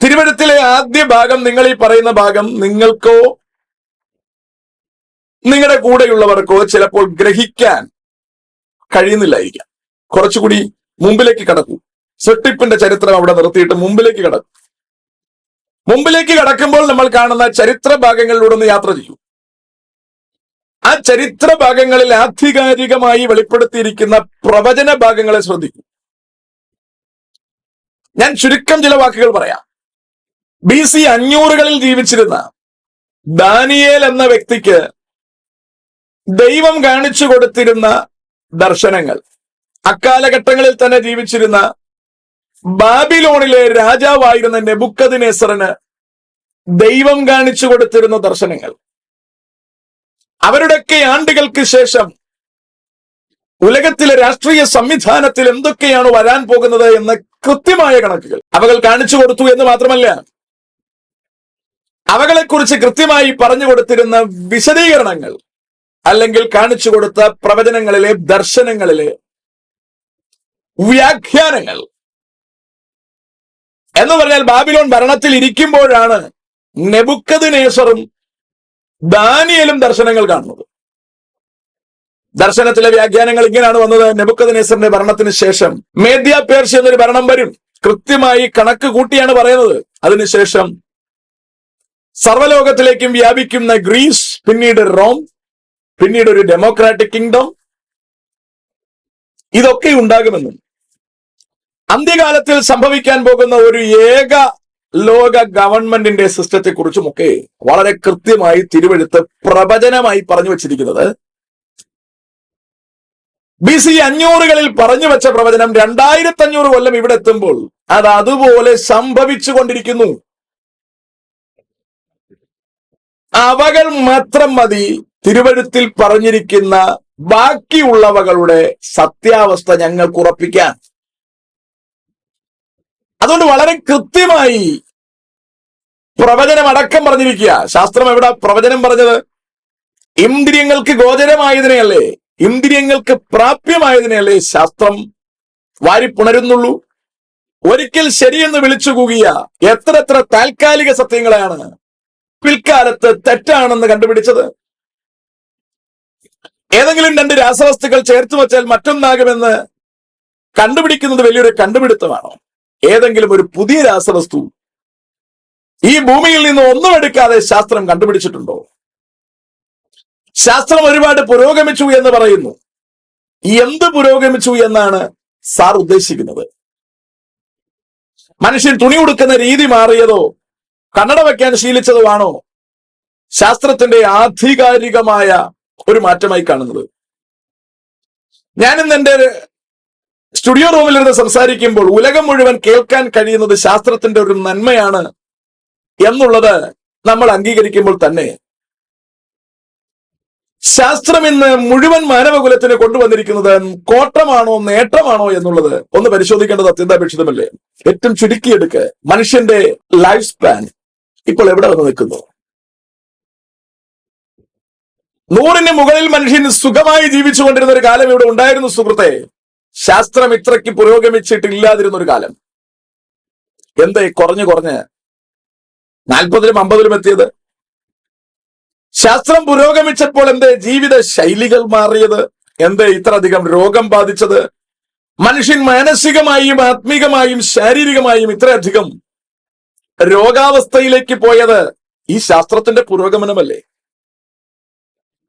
തിരുവെഴുത്തിലെ ആദ്യ ഭാഗം, നിങ്ങൾ ഈ പറയുന്ന ഭാഗം, നിങ്ങൾക്കോ നിങ്ങളുടെ കൂടെയുള്ളവർക്കോ ചിലപ്പോൾ ഗ്രഹിക്കാൻ കഴിയുന്നില്ലായിരിക്കാം. കുറച്ചുകൂടി മുമ്പിലേക്ക് കടക്കൂ. സൃഷ്ടിപ്പിന്റെ ചരിത്രം അവിടെ നിർത്തിയിട്ട് മുമ്പിലേക്ക് കടക്കും. മുമ്പിലേക്ക് കടക്കുമ്പോൾ നമ്മൾ കാണുന്ന ചരിത്ര ഭാഗങ്ങളിലൂടെ ഒന്ന് യാത്ര ചെയ്യൂ. ആ ചരിത്ര ഭാഗങ്ങളിൽ ആധികാരികമായി വെളിപ്പെടുത്തിയിരിക്കുന്ന പ്രവചന ഭാഗങ്ങളെ ശ്രദ്ധിക്കൂ. ഞാൻ ചുരുക്കം ചില വാക്കുകൾ പറയാം. BC 500-കളിൽ ജീവിച്ചിരുന്ന ദാനിയേൽ എന്ന വ്യക്തിക്ക് ദൈവം കാണിച്ചു കൊടുത്തിരുന്ന ദർശനങ്ങൾ, അക്കാലഘട്ടങ്ങളിൽ തന്നെ ജീവിച്ചിരുന്ന ബാബിലോണിലെ രാജാവായിരുന്ന നെബൂഖദ്നേസറിന് ദൈവം കാണിച്ചു കൊടുത്തിരുന്ന ദർശനങ്ങൾ, അവരുടെയൊക്കെ ആണ്ടുകൾക്ക് ശേഷം ഉലകത്തിലെ രാഷ്ട്രീയ സംവിധാനത്തിൽ എന്തൊക്കെയാണ് വരാൻ പോകുന്നത് എന്ന കൃത്യമായ കണക്കുകൾ അവകൾ കാണിച്ചു കൊടുത്തു എന്ന് മാത്രമല്ല, അവകളെക്കുറിച്ച് കൃത്യമായി പറഞ്ഞു കൊടുത്തിരുന്ന വിശദീകരണങ്ങൾ അല്ലെങ്കിൽ കാണിച്ചു കൊടുത്ത പ്രവചനങ്ങളിലെ ദർശനങ്ങളിലെ വ്യാഖ്യാനങ്ങൾ എന്ന് പറഞ്ഞാൽ ബാബിലോൺ ഭരണത്തിൽ ഇരിക്കുമ്പോഴാണ് നെബൂഖദ്നേസറും ദാനിയേലും ദർശനങ്ങൾ കാണുന്നത്. ദർശനത്തിലെ വ്യാഖ്യാനങ്ങൾ ഇങ്ങനെയാണ് വന്നത്: നെബൂഖദ്നേസറിന്റെ ഭരണത്തിന് ശേഷം മേദ്യ പേർഷ്യ എന്നൊരു ഭരണം വരും. കൃത്യമായി കണക്ക് കൂട്ടിയാണ് പറയുന്നത്. അതിനുശേഷം സർവ്വലോകത്തിലേക്കും വ്യാപിക്കുന്ന ഗ്രീസ്, പിന്നീട് റോം, പിന്നീട് ഒരു ഡെമോക്രാറ്റിക് കിങ്ഡം, ഇതൊക്കെ ഉണ്ടാകുമെന്നും അന്ത്യകാലത്തിൽ സംഭവിക്കാൻ പോകുന്ന ഒരു ഏക ലോക ഗവൺമെന്റിന്റെ സിസ്റ്റത്തെ കുറിച്ചുമൊക്കെ വളരെ കൃത്യമായി തിരുവെഴുത്ത് പ്രവചനമായി പറഞ്ഞു വച്ചിരിക്കുന്നത്. BC 500-കളിൽ പറഞ്ഞു വെച്ച പ്രവചനം 2500 കൊല്ലം ഇവിടെ എത്തുമ്പോൾ അത് അതുപോലെ സംഭവിച്ചു കൊണ്ടിരിക്കുന്നു. അവകൾ മാത്രം മതി തിരുവെഴുത്തിൽ പറഞ്ഞിരിക്കുന്ന ബാക്കിയുള്ളവകളുടെ സത്യാവസ്ഥ ഞങ്ങൾക്ക് ഉറപ്പിക്കാൻ. അതുകൊണ്ട് വളരെ കൃത്യമായി പ്രവചനം അടക്കം പറഞ്ഞിരിക്കുക. ശാസ്ത്രം എവിടെ പ്രവചനം പറഞ്ഞത്? ഇന്ദ്രിയങ്ങൾക്ക് ഗോചരമായതിനെയല്ലേ, ഇന്ദ്രിയങ്ങൾക്ക് പ്രാപ്യമായതിനെയല്ലേ ശാസ്ത്രം വാരിപ്പുണരുന്നുള്ളൂ. ഒരിക്കൽ ശരിയെന്ന് വിളിച്ചു കൂകിയ എത്ര താൽക്കാലിക സത്യങ്ങളാണ് പിൽക്കാലത്ത് തെറ്റാണെന്ന് കണ്ടുപിടിച്ചത്. ഏതെങ്കിലും 2 രാസവസ്തുക്കൾ ചേർത്ത് വച്ചാൽ മറ്റൊന്നാകുമെന്ന് കണ്ടുപിടിക്കുന്നത് വലിയൊരു കണ്ടുപിടുത്തമാണോ? ഏതെങ്കിലും ഒരു പുതിയ രാസവസ്തു ഈ ഭൂമിയിൽ നിന്ന് ഒന്നും എടുക്കാതെ ശാസ്ത്രം കണ്ടുപിടിച്ചിട്ടുണ്ടോ? ശാസ്ത്രം ഒരുപാട് പുരോഗമിച്ചു എന്ന് പറയുന്നു. എന്ത് പുരോഗമിച്ചു എന്നാണ് സാർ ഉദ്ദേശിക്കുന്നത്? മനുഷ്യൻ തുണി ഉടുക്കുന്ന രീതി മാറിയതോ കണ്ണട വയ്ക്കാൻ ശീലിച്ചതോ ആണോ ശാസ്ത്രത്തിന്റെ ആധികാരികമായ ഒരു മാറ്റമായി കാണുന്നത്? ഞാനിന്ന് എന്റെ സ്റ്റുഡിയോ റൂമിലിരുന്ന് സംസാരിക്കുമ്പോൾ ഉലകം മുഴുവൻ കേൾക്കാൻ കഴിയുന്നത് ശാസ്ത്രത്തിന്റെ ഒരു നന്മയാണ് എന്നുള്ളത് നമ്മൾ അംഗീകരിക്കുമ്പോൾ തന്നെ ശാസ്ത്രം ഇന്ന് മുഴുവൻ മാനവകുലത്തിന് കൊണ്ടുവന്നിരിക്കുന്നത് കോട്ടമാണോ നേട്ടമാണോ എന്നുള്ളത് ഒന്ന് പരിശോധിക്കേണ്ടത് അത്യന്താപേക്ഷിതമല്ലേ? ഏറ്റവും ചുരുക്കിയെടുക്ക്, മനുഷ്യന്റെ ലൈഫ് സ്പാൻ ഇപ്പോൾ എവിടെ വന്ന് നിൽക്കുന്നു? 100-ന് മുകളിൽ മനുഷ്യൻ സുഖമായി ജീവിച്ചുകൊണ്ടിരുന്ന ഒരു കാലം ഇവിടെ ഉണ്ടായിരുന്നു സുഹൃത്തെ. ശാസ്ത്രം ഇത്രയ്ക്ക് പുരോഗമിച്ചിട്ടില്ലാതിരുന്ന ഒരു കാലം. എന്തേ കുറഞ്ഞ് 40-ലും 50-ലും എത്തിയത്? ശാസ്ത്രം പുരോഗമിച്ചപ്പോൾ എന്തേ ജീവിത ശൈലികൾ മാറിയത്? എന്തേ ഇത്ര അധികം രോഗം ബാധിച്ചത്? മനുഷ്യൻ മാനസികമായും ആത്മീകമായും ശാരീരികമായും ഇത്രയധികം രോഗാവസ്ഥയിലേക്ക് പോയത് ഈ ശാസ്ത്രത്തിന്റെ പുരോഗമനമല്ലേ?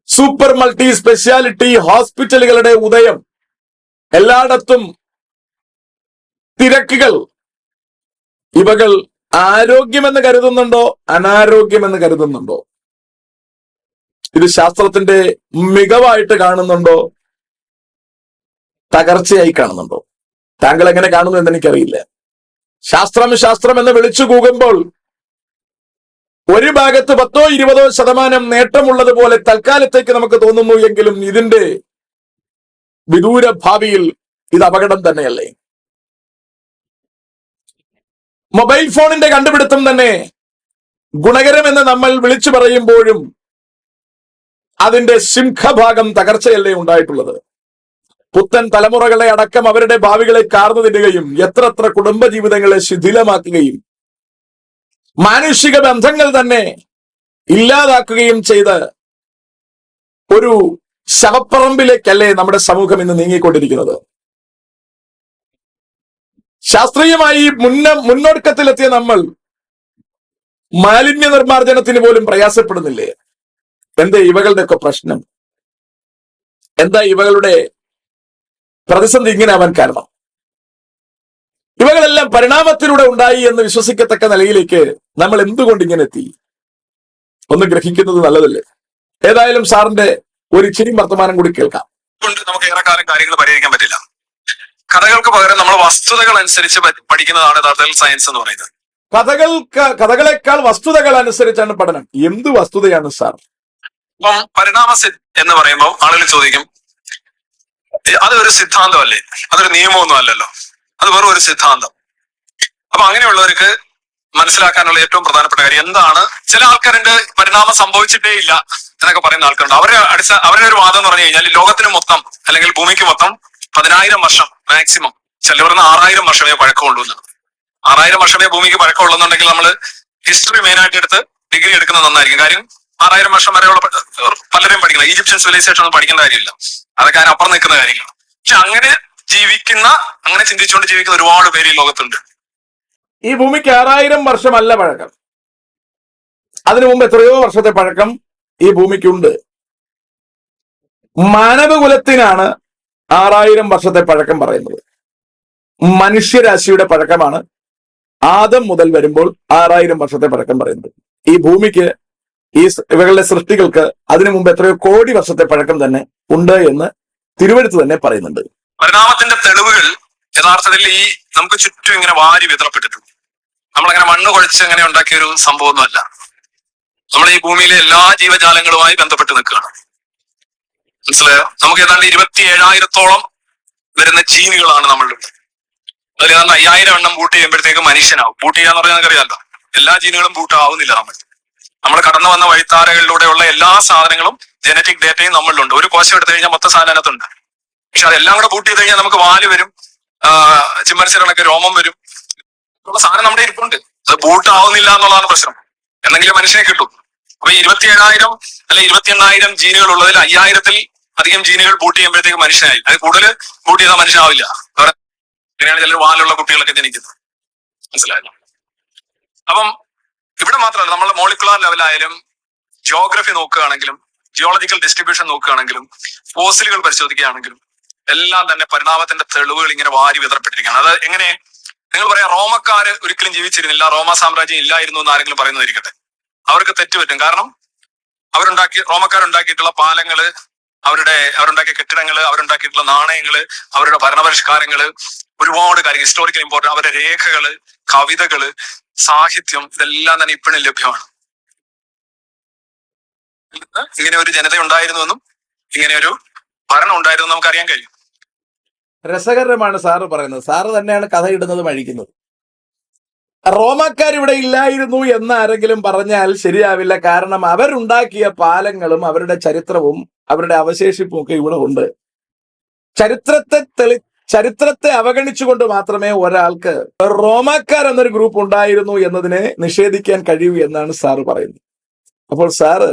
സൂപ്പർ മൾട്ടി സ്പെഷ്യാലിറ്റി ഹോസ്പിറ്റലുകളുടെ ഉദയം, എല്ലായിടത്തും തിരക്കുകൾ, ഇവകൾ ആരോഗ്യമെന്ന് കരുതുന്നുണ്ടോ അനാരോഗ്യമെന്ന് കരുതുന്നുണ്ടോ? ഇത് ശാസ്ത്രത്തിന്റെ മികവായിട്ട് കാണുന്നുണ്ടോ തകർച്ചയായി കാണുന്നുണ്ടോ? താങ്കൾ എങ്ങനെ കാണുന്നു എന്ന് എനിക്കറിയില്ല. ശാസ്ത്രം എന്ന് വിളിച്ചു കൂകുമ്പോൾ ഒരു ഭാഗത്ത് 10-20% നേട്ടമുള്ളതുപോലെ തൽക്കാലത്തേക്ക് നമുക്ക് തോന്നുന്നു എങ്കിലും ഇതിന്റെ വിദൂര ഭാവിയിൽ ഇത് അപകടം തന്നെയല്ലേ? മൊബൈൽ ഫോണിന്റെ കണ്ടുപിടുത്തം തന്നെ ഗുണകരമെന്ന് നമ്മൾ വിളിച്ചു പറയുമ്പോഴും അതിന്റെ സിംഹഭാഗം തകർച്ചയല്ലേ ഉണ്ടായിട്ടുള്ളത്? പുത്തൻ തലമുറകളെ അടക്കം അവരുടെ ഭാവികളെ കാർന്നു തിന്നുകയും എത്ര കുടുംബജീവിതങ്ങളെ ശിഥിലമാക്കുകയും മാനുഷിക ബന്ധങ്ങൾ തന്നെ ഇല്ലാതാക്കുകയും ചെയ്ത് ഒരു ശവപ്പറമ്പിലേക്കല്ലേ നമ്മുടെ സമൂഹം ഇന്ന് നീങ്ങിക്കൊണ്ടിരിക്കുന്നത്? ശാസ്ത്രീയമായി മുന്നൊടുക്കത്തിലെത്തിയ നമ്മൾ മാലിന്യ നിർമ്മാർജ്ജനത്തിന് പോലും പ്രയാസപ്പെടുന്നില്ലേ? എന്താ ഇവകളുടെയൊക്കെ പ്രശ്നം? എന്താ ഇവകളുടെ പ്രതിസന്ധി ഇങ്ങനെ ആവാൻ കാരണം? ഇവകളെല്ലാം പരിണാമത്തിലൂടെ ഉണ്ടായി എന്ന് വിശ്വസിക്കത്തക്ക നിലയിലേക്ക് നമ്മൾ എന്തുകൊണ്ട് ഇങ്ങനെ എത്തി? ഒന്ന് ഗ്രഹിക്കുന്നത് നല്ലതല്ലേ? ഏതായാലും സാറിന്റെ ഒരു ഇച്ചിരി വർത്തമാനം കൂടി കേൾക്കാം. നമുക്ക് ഏറെക്കാലം കാര്യങ്ങൾ പരിഹരിക്കാൻ പറ്റില്ല. കഥകൾക്ക് പകരം നമ്മൾ വസ്തുതകൾ അനുസരിച്ച് പഠിക്കുന്നതാണ് യഥാർത്ഥത്തിൽ സയൻസ് എന്ന് പറയുന്നത്. കഥകളെക്കാൾ വസ്തുതകൾ അനുസരിച്ചാണ് പഠനം. എന്ത് വസ്തുതയാണ് സാർ? ഇപ്പം പരിണാമ എന്ന് പറയുമ്പോൾ ആളുകൾ ചോദിക്കും, അതൊരു സിദ്ധാന്തമല്ലേ, അതൊരു നിയമമൊന്നും അല്ലല്ലോ, അത് വെറും ഒരു സിദ്ധാന്തം. അപ്പൊ അങ്ങനെയുള്ളവർക്ക് മനസ്സിലാക്കാനുള്ള ഏറ്റവും പ്രധാനപ്പെട്ട കാര്യം എന്താണ്? ചില ആൾക്കാരുണ്ട് പരിണാമം സംഭവിച്ചിട്ടേ ഇല്ല എന്നൊക്കെ പറയുന്ന ആൾക്കാരുണ്ട്. അവരുടെ ഒരു വാദം എന്ന് പറഞ്ഞു കഴിഞ്ഞാൽ ലോകത്തിന് മൊത്തം അല്ലെങ്കിൽ ഭൂമിക്ക് മൊത്തം 10,000 വർഷം മാക്സിമം, ചിലവർ 6,000 വർഷമേ പഴക്കമുള്ളൂ. 6,000 വർഷമേ ഭൂമിക്ക് പഴക്കമുള്ളെന്നുണ്ടെങ്കിൽ നമ്മൾ ഹിസ്റ്ററി മെയിനായിട്ട് എടുത്ത് ഡിഗ്രി എടുക്കുന്നത് നന്നായിരിക്കും. കാര്യം 6,000 വർഷം വരെയുള്ള പലരെയും പഠിക്കണം. ഈജിപ്ഷ്യൻ സിവിലൈസേഷൻ ഒന്നും പഠിക്കേണ്ട കാര്യമില്ല, അതൊക്കെ അതിനപ്പുറം നിൽക്കുന്ന കാര്യങ്ങളാണ്. പക്ഷെ അങ്ങനെ ചിന്തിച്ചുകൊണ്ട് ജീവിക്കുന്ന ഒരുപാട് പേര് ഈ ലോകത്തുണ്ട്. ഈ ഭൂമിക്ക് 6,000 വർഷമല്ല പഴക്കം, അതിനു മുമ്പ് എത്രയോ വർഷത്തെ പഴക്കം ഈ ഭൂമിക്കുണ്ട്. മാനവകുലത്തിനാണ് 6,000 വർഷത്തെ പഴക്കം പറയുന്നത്. മനുഷ്യരാശിയുടെ പഴക്കമാണ് ആദം മുതൽ വരുമ്പോൾ 6,000 വർഷത്തെ പഴക്കം പറയുന്നത്. ഈ ഭൂമിക്ക്, ഈ ഇവകളുടെ സൃഷ്ടികൾക്ക് അതിനു മുമ്പ് എത്രയോ കോടി വർഷത്തെ പഴക്കം തന്നെ ഉണ്ട് എന്ന് തിരുവെഴുത്ത് തന്നെ പറയുന്നുണ്ട്. പരിണാമത്തിന്റെ തെളിവുകൾ യഥാർത്ഥത്തിൽ ഈ നമുക്ക് ചുറ്റും ഇങ്ങനെ വാരി വിതറപ്പെട്ടിട്ടുണ്ട്. നമ്മളങ്ങനെ മണ്ണ് കുഴച്ച് അങ്ങനെ ഉണ്ടാക്കിയ ഒരു സംഭവമൊന്നുമല്ല. നമ്മൾ ഈ ഭൂമിയിലെ എല്ലാ ജീവജാലങ്ങളുമായി ബന്ധപ്പെട്ട് നിൽക്കുകയാണ്. മനസ്സിലായോ? നമുക്ക് ഏതാണ്ട് 27,000-ഓളം വരുന്ന ജീനുകളാണ് നമ്മളുടെ. അതിൽ ഏതാണ്ട് 5,000 എണ്ണം ബൂട്ട് ചെയ്യുമ്പോഴത്തേക്ക് മനുഷ്യനാവും. ബൂട്ട് ചെയ്യാന്ന് പറഞ്ഞാൽ നമുക്കറിയാമല്ലോ, എല്ലാ ജീനുകളും ബൂട്ട് ആവുന്നില്ല. നമ്മൾ കടന്നു വന്ന വഴിത്താരകളിലൂടെയുള്ള എല്ലാ സാധനങ്ങളും ജനറ്റിക് ഡേറ്റയും നമ്മളിലുണ്ട്. ഒരു കോശം എടുത്തു കഴിഞ്ഞാൽ മൊത്തം സാധനം അതിനകത്തുണ്ട്. പക്ഷെ അതെല്ലാം കൂടെ ബൂട്ട് ചെയ്ത് കഴിഞ്ഞാൽ നമുക്ക് വാല് വരും, ചിമ്മൻസിലൊക്കെ രോമം വരും, ഉള്ള സാധനം നമ്മുടെ ഇരിപ്പുണ്ട്. അത് ബൂട്ട് ആവുന്നില്ല എന്നുള്ളതാണ് പ്രശ്നം. എന്തെങ്കിലും മനുഷ്യനെ കിട്ടും. അപ്പൊ 27,000 അല്ലെ 28,000 ജീനുകൾ ഉള്ളതിൽ 5,000-ൽ അധികം ജീനുകൾ ബൂട്ട് ചെയ്യുമ്പോഴത്തേക്ക് മനുഷ്യനായി. അത് കൂടുതൽ ബൂട്ട് ചെയ്താൽ മനുഷ്യനാവില്ല. ഇങ്ങനെയാണ് ചിലർ വാലുള്ള കുട്ടികളൊക്കെ ജനിക്കുന്നത്. മനസ്സിലായല്ലോ? അപ്പം ഇവിടെ മാത്രമല്ല, നമ്മളെ മോളിക്കുലാർ ലെവലായാലും ജിയോഗ്രഫി നോക്കുകയാണെങ്കിലും ജിയോളജിക്കൽ ഡിസ്ട്രിബ്യൂഷൻ നോക്കുകയാണെങ്കിലും ഫോസിലുകൾ പരിശോധിക്കുകയാണെങ്കിലും എല്ലാം തന്നെ പരിണാമത്തിന്റെ തെളിവുകൾ ഇങ്ങനെ വാരി വിതറപ്പെട്ടിരിക്കുകയാണ്. അത് എങ്ങനെ നിങ്ങൾ പറയാം, റോമക്കാര് ഒരിക്കലും ജീവിച്ചിരുന്നില്ല, റോമ സാമ്രാജ്യം ഇല്ലായിരുന്നു എന്ന് ആരെങ്കിലും പറയുന്നതായിരിക്കട്ടെ, അവർക്ക് തെറ്റുപറ്റും. കാരണം റോമക്കാരുണ്ടാക്കിയിട്ടുള്ള പാലങ്ങള്, അവരുണ്ടാക്കിയ കെട്ടിടങ്ങള്, അവരുണ്ടാക്കിയിട്ടുള്ള നാണയങ്ങള്, അവരുടെ ഭരണപരിഷ്കാരങ്ങള്, ഒരുപാട് കാര്യങ്ങൾ ഹിസ്റ്റോറിക്കൽ ഇമ്പോർട്ടൻ്റ്, അവരുടെ രേഖകള്, കവിതകള്, സാഹിത്യം, ഇതെല്ലാം തന്നെ ഇപ്പോഴും ലഭ്യമാണ്. ഇങ്ങനെ ഒരു ജനത ഉണ്ടായിരുന്നുവെന്നും ഇങ്ങനെ ഒരു ഭരണം ഉണ്ടായിരുന്നു നമുക്കറിയാൻ കഴിയും. രസകരമാണ് സാറ് പറയുന്നത്. സാറ് തന്നെയാണ് കഥ ഇടുന്നതും അഴിക്കുന്നത്. റോമക്കാർ ഇവിടെ ഇല്ലായിരുന്നു എന്ന് ആരെങ്കിലും പറഞ്ഞാൽ ശരിയാവില്ല. കാരണം അവരുണ്ടാക്കിയ പാലങ്ങളും അവരുടെ ചരിത്രവും അവരുടെ അവശേഷിപ്പും ഒക്കെ ഇവിടെ ഉണ്ട്. ചരിത്രത്തെ അവഗണിച്ചുകൊണ്ട് മാത്രമേ ഒരാൾക്ക് റോമക്കാർ എന്നൊരു ഗ്രൂപ്പ് ഉണ്ടായിരുന്നു എന്നതിനെ നിഷേധിക്കാൻ കഴിയൂ എന്നാണ് സാറ് പറയുന്നത്. അപ്പോൾ സാറ്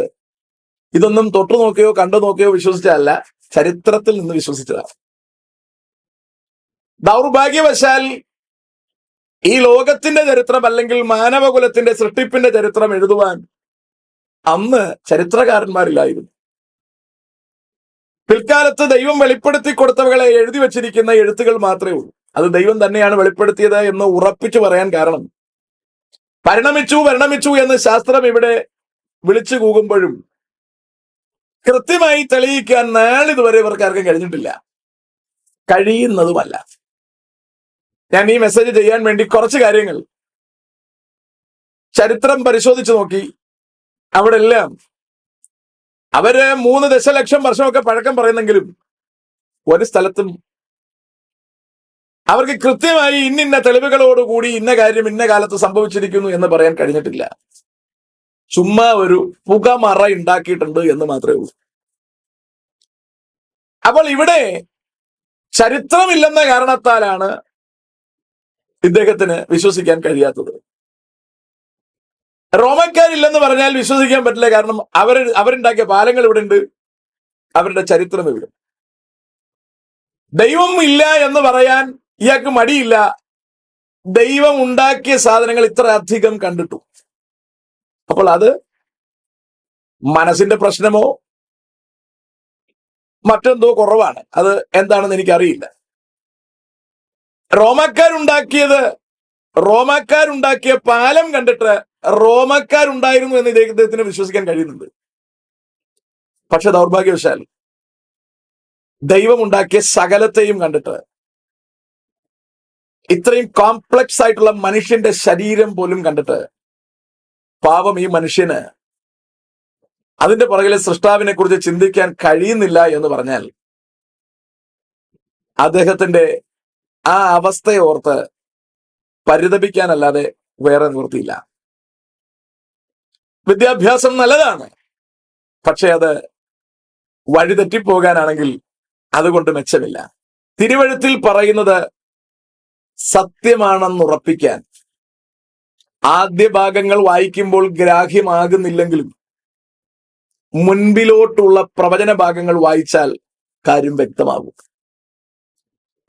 ഇതൊന്നും തൊട്ടു നോക്കിയോ കണ്ടു നോക്കിയോ വിശ്വസിച്ചതല്ല, ചരിത്രത്തിൽ നിന്ന് വിശ്വസിച്ചതാണ്. ദൗർഭാഗ്യവശാൽ ഈ ലോകത്തിന്റെ ചരിത്രം അല്ലെങ്കിൽ മാനവകുലത്തിന്റെ സൃഷ്ടിപ്പിന്റെ ചരിത്രം എഴുതുവാൻ അന്ന് ചരിത്രകാരന്മാരില്ലായിരുന്നു. പിൽക്കാലത്ത് ദൈവം വെളിപ്പെടുത്തി കൊടുത്തവകളെ എഴുതി വച്ചിരിക്കുന്ന എഴുത്തുകൾ മാത്രമേ ഉള്ളൂ. അത് ദൈവം തന്നെയാണ് വെളിപ്പെടുത്തിയത് എന്ന് ഉറപ്പിച്ചു പറയാൻ കാരണം, പരിണമിച്ചു എന്ന് ശാസ്ത്രം ഇവിടെ വിളിച്ചു കൂകുമ്പോഴും കൃത്യമായി തെളിയിക്കാൻ നാളിതുവരെ ഇവർക്കാർക്കും കഴിഞ്ഞിട്ടില്ല, കഴിയുന്നതുമല്ല. ഞാൻ ഈ മെസ്സേജ് ചെയ്യാൻ വേണ്ടി കുറച്ച് കാര്യങ്ങൾ ചരിത്രം പരിശോധിച്ചു നോക്കി. അവിടെ എല്ലാം അവര് 3 ദശലക്ഷം വർഷമൊക്കെ പഴക്കം പറയുന്നെങ്കിലും ഒരു സ്ഥലത്തും അവർക്ക് കൃത്യമായി ഇന്നിന്ന തെളിവുകളോടുകൂടി ഇന്ന കാര്യം ഇന്ന കാലത്ത് സംഭവിച്ചിരിക്കുന്നു എന്ന് പറയാൻ കഴിഞ്ഞിട്ടില്ല. ചുമ്മാ ഒരു പുകമറ ഉണ്ടാക്കിയിട്ടുണ്ട് എന്ന് മാത്രമേ ഉള്ളൂ. അപ്പോൾ ഇവിടെ ചരിത്രമില്ലെന്ന കാരണത്താലാണ് ഇദ്ദേഹത്തിന് വിശ്വസിക്കാൻ കഴിയാത്തത്. റോമക്കാരില്ലെന്ന് പറഞ്ഞാൽ വിശ്വസിക്കാൻ പറ്റില്ല. കാരണം അവരുണ്ടാക്കിയ പാലങ്ങൾ ഇവിടെ ഉണ്ട്, അവരുടെ ചരിത്രം ഇവിടെ. ദൈവം ഇല്ല എന്ന് പറയാൻ ഇയാൾക്ക് മടിയില്ല. ദൈവം ഉണ്ടാക്കിയ സാധനങ്ങൾ ഇത്ര അധികം കണ്ടിട്ടു. അപ്പോൾ അത് മനസ്സിന്റെ പ്രശ്നമോ മറ്റെന്തോ കുറവാണ്. അത് എന്താണെന്ന് എനിക്കറിയില്ല. റോമക്കാരുണ്ടാക്കിയ പാലം കണ്ടിട്ട് റോമക്കാരുണ്ടായിരുന്നു എന്ന് ഇദ്ദേഹത്തിന് വിശ്വസിക്കാൻ കഴിയുന്നുണ്ട്. പക്ഷെ ദൗർഭാഗ്യവശാൽ ദൈവം ഉണ്ടാക്കിയ സകലത്തെയും കണ്ടിട്ട്, ഇത്രയും കോംപ്ലക്സ് ആയിട്ടുള്ള മനുഷ്യന്റെ ശരീരം പോലും കണ്ടിട്ട്, പാവം ഈ മനുഷ്യന് അതിന്റെ പുറകിലെ സൃഷ്ടാവിനെ കുറിച്ച് ചിന്തിക്കാൻ കഴിയുന്നില്ല എന്ന് പറഞ്ഞാൽ അദ്ദേഹത്തിന്റെ ആ അവസ്ഥയെ ഓർത്ത് പരിതപിക്കാനല്ലാതെ വേറെ നിവൃത്തിയില്ല. വിദ്യാഭ്യാസം നല്ലതാണ്, പക്ഷെ അത് വഴിതെറ്റിപ്പോകാനാണെങ്കിൽ അതുകൊണ്ട് മെച്ചമില്ല. തിരുവഴുത്തിൽ പറയുന്നത് സത്യമാണെന്നുറപ്പിക്കാൻ ആദ്യ ഭാഗങ്ങൾ വായിക്കുമ്പോൾ ഗ്രാഹ്യമാകുന്നില്ലെങ്കിലും മുൻപിലോട്ടുള്ള പ്രവചന ഭാഗങ്ങൾ വായിച്ചാൽ കാര്യം വ്യക്തമാകും.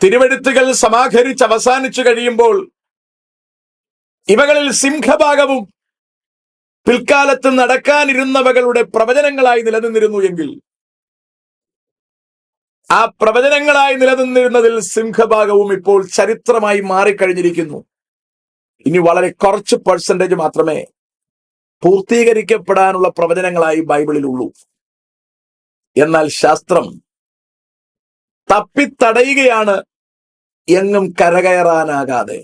തിരുവഴുത്തുകൾ സമാഹരിച്ച് അവസാനിച്ചു കഴിയുമ്പോൾ ഇവകളിൽ സിംഹഭാഗവും പിൽക്കാലത്ത് നടക്കാനിരുന്നവകളുടെ പ്രവചനങ്ങളായി നിലനിന്നിരുന്നു എങ്കിൽ ആ പ്രവചനങ്ങളായി നിലനിന്നിരുന്നതിൽ സിംഹഭാഗവും ഇപ്പോൾ ചരിത്രമായി മാറിക്കഴിഞ്ഞിരിക്കുന്നു. ഇനി വളരെ കുറച്ച് പെർസെന്റേജ് മാത്രമേ പൂർത്തീകരിക്കപ്പെടാനുള്ള പ്രവചനങ്ങളായി ബൈബിളിലുള്ളൂ. എന്നാൽ ശാസ്ത്രം തപ്പിത്തടയുകയാണ്, എങ്ങും കരകയറാനാകാതെ.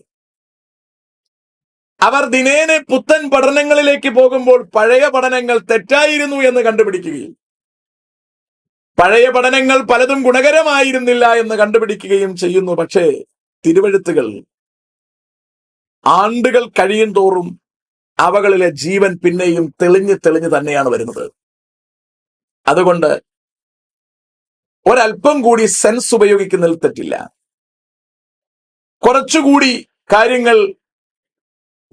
അവർ ദിനേനെ പുത്തൻ പഠനങ്ങളിലേക്ക് പോകുമ്പോൾ പഴയ പഠനങ്ങൾ തെറ്റായിരുന്നു എന്ന് കണ്ടുപിടിക്കുകയും പഴയ പഠനങ്ങൾ പലതും ഗുണകരമായിരുന്നില്ല എന്ന് കണ്ടുപിടിക്കുകയും ചെയ്യുന്നു. പക്ഷേ തിരുവഴുത്തുകൾ ആണ്ടുകൾ കഴിയും തോറും അവകളിലെ ജീവൻ പിന്നെയും തെളിഞ്ഞ് തന്നെയാണ് വരുന്നത്. അതുകൊണ്ട് ഒരല്പം കൂടി സെൻസ് ഉപയോഗിക്കുന്നതിൽ തെറ്റില്ല. കുറച്ചുകൂടി കാര്യങ്ങൾ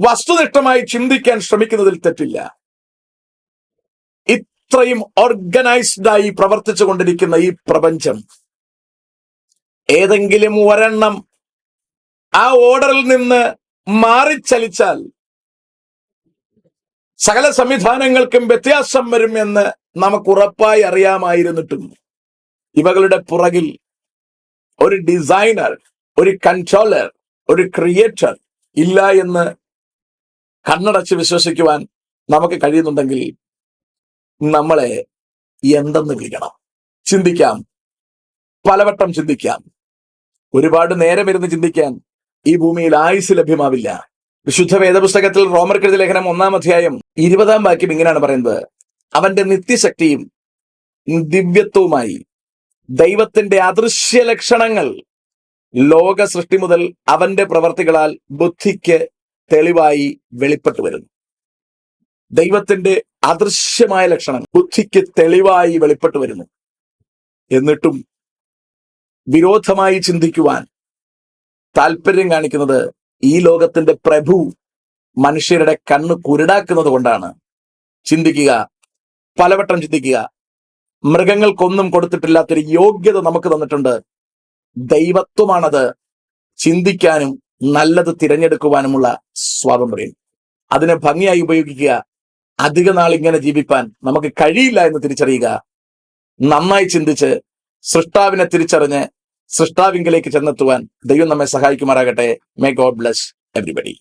വസ്തുനിഷ്ഠമായി ചിന്തിക്കാൻ ശ്രമിക്കുന്നതിൽ തെറ്റില്ല. ഇത്രയും ഓർഗനൈസ്ഡായി പ്രവർത്തിച്ചു കൊണ്ടിരിക്കുന്ന ഈ പ്രപഞ്ചം ഏതെങ്കിലും ഒരെണ്ണം ആ ഓർഡറിൽ നിന്ന് മാറിച്ചലിച്ചാൽ സകല സംവിധാനങ്ങൾക്കും വ്യത്യാസം വരും എന്ന് നമുക്ക് ഉറപ്പായി അറിയാമായിരുന്നിട്ടും ഇവകളുടെ പുറകിൽ ഒരു ഡിസൈനർ, ഒരു കൺട്രോളർ, ഒരു ക്രിയേറ്റർ ഇല്ല എന്ന് കണ്ണടച്ച് വിശ്വസിക്കുവാൻ നമുക്ക് കഴിയുന്നുണ്ടെങ്കിൽ നമ്മളെ എന്തെന്ന് വിളിക്കണം? ചിന്തിക്കാം, പലവട്ടം ചിന്തിക്കാം. ഒരുപാട് നേരം ഇരുന്ന് ചിന്തിക്കാൻ ഈ ഭൂമിയിൽ ആയുസ് ലഭ്യമാവില്ല. വിശുദ്ധ വേദപുസ്തകത്തിൽ റോമർക്കെഴുതിയ ലേഖനം 1-ാം അധ്യായം 20-ാം വാക്യം ഇങ്ങനെയാണ് പറയുന്നത്: അവന്റെ നിത്യശക്തിയും ദിവ്യത്വവുമായി ദൈവത്തിന്റെ അദൃശ്യ ലക്ഷണങ്ങൾ ലോക സൃഷ്ടി മുതൽ അവന്റെ പ്രവർത്തികളാൽ ബുദ്ധിക്ക് തെളിവായി വെളിപ്പെട്ടു വരുന്നു. ദൈവത്തിന്റെ അദൃശ്യമായ ലക്ഷണം ബുദ്ധിക്ക് തെളിവായി വെളിപ്പെട്ടു വരുന്നു. എന്നിട്ടും വിരോധമായി ചിന്തിക്കുവാൻ താല്പര്യം കാണിക്കുന്നത് ഈ ലോകത്തിന്റെ പ്രഭു മനുഷ്യരുടെ കണ്ണ് കുരുടാക്കുന്നത് കൊണ്ടാണ്. ചിന്തിക്കുക, പലവട്ടം ചിന്തിക്കുക. മൃഗങ്ങൾക്കൊന്നും കൊടുത്തിട്ടില്ലാത്തൊരു യോഗ്യത നമുക്ക് തന്നിട്ടുണ്ട്. ദൈവത്വമാണത്. ചിന്തിക്കാനും നല്ലത് തിരഞ്ഞെടുക്കുവാനുമുള്ള സ്വാതന്ത്ര്യം. അതിനെ ഭംഗിയായി ഉപയോഗിക്കുക. അധിക നാൾ ഇങ്ങനെ ജീവിപ്പാൻ നമുക്ക് കഴിയില്ല എന്ന് തിരിച്ചറിയുക. നന്നായി ചിന്തിച്ച് സൃഷ്ടാവിനെ തിരിച്ചറിഞ്ഞ് സൃഷ്ടാവിങ്കലേക്ക് ചെന്നെത്തുവാൻ ദൈവം നമ്മെ സഹായിക്കുമാറാകട്ടെ. May God bless everybody.